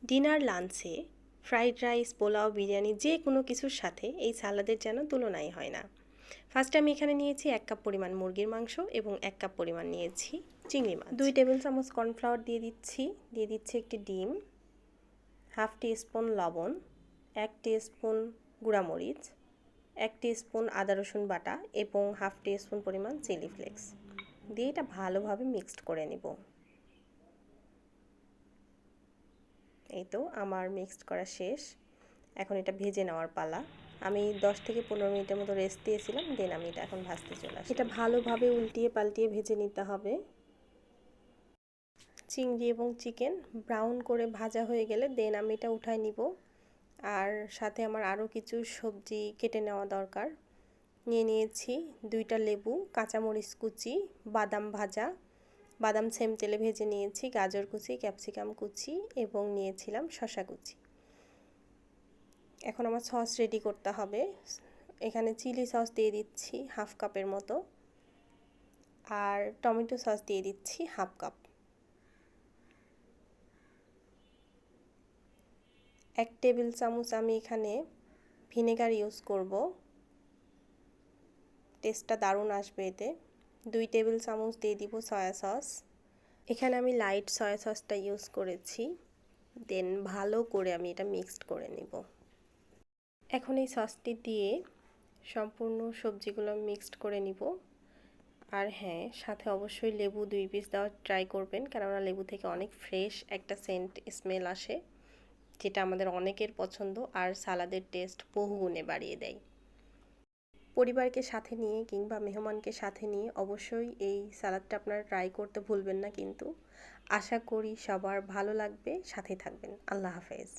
Dinner লাঞ্চে fried rice, pulao, biryani যে কোনো কিছুর সাথে এই সালাদের যেন তুলনাই হয় না। ফার্স্টে আমি এখানে নিয়েছি 1 কাপ পরিমাণ মুরগির মাংস এবং 1 কাপ পরিমাণ নিয়েছি চিংড়ি মাছ। 2 টেবিল চামচ কর্নফ্লাওয়ার দিয়ে দিচ্ছি একটি ডিম, হাফ টিস্পুন লবণ, 1 টিস্পুন গুঁড়ামরিচ, 1 টিস্পুন আদা রসুন বাটা এবং হাফ টিস্পুন পরিমাণ চিলি ফ্লেক্স দিয়ে এটা ভালোভাবে মিক্সড করে নেব। এই তো আমার মিক্সড করা শেষ। এখন এটা ভেজে নেওয়ার পালা। আমি 10 থেকে 15 মিনিটের মতো রেস্ট দিয়েছিলাম, দেন আমি এটা এখন ভাজতে চলে আসি। এটা ভালোভাবে উল্টিয়ে পাল্টিয়ে ভেজে নিতে হবে। চিংড়ি এবং চিকেন ব্রাউন করে ভাজা হয়ে গেলে দেন আমি এটা উঠায় নিব। আর সাথে আমার আরও কিছু সবজি কেটে নেওয়া দরকার। নিয়েছি 2টা লেবু, কাঁচামরিচ কুচি, বাদাম ভাজা, বাদাম সেম তেলে ভেজে নিয়েছি, গাজর কুচি, ক্যাপসিকাম কুচি এবং নিয়েছিলাম শসা কুচি। এখন আমার সস রেডি করতে হবে। এখানে চিলি সস দিয়ে দিচ্ছি হাফ কাপের মতো, আর টমেটো সস দিয়ে দিচ্ছি হাফ কাপ। 1 টেবিল চামচ আমি এখানে ভিনেগার ইউজ করব, টেস্টটা দারুণ আসবে এতে। 2 টেবিল চামচ দিয়ে দিব সয়া সস। এখানে আমি লাইট সয়া সসটা ইউজ করেছি। দেন ভালো করে আমি এটা মিক্সড করে নেব। এখন এই সসটি দিয়ে সম্পূর্ণ সবজিগুলো মিক্সড করে নিব। আর হ্যাঁ, সাথে অবশ্যই লেবু 2 পিস দেওয়ার ট্রাই করবেন, কেননা লেবু থেকে অনেক ফ্রেশ একটা সেন্ট স্মেল আসে, যেটা আমাদের অনেকের পছন্দ আর সালাদের টেস্ট বহুগুণে বাড়িয়ে দেয়। পরিবারকে সাথে নিয়ে কিংবা মেহমানকে সাথে নিয়ে অবশ্যই এই সালাদটা আপনারা ট্রাই করতে ভুলবেন না কিন্তু। আশা করি সবার ভালো লাগবে, সাথে থাকবেন। আল্লাহ হাফেজ।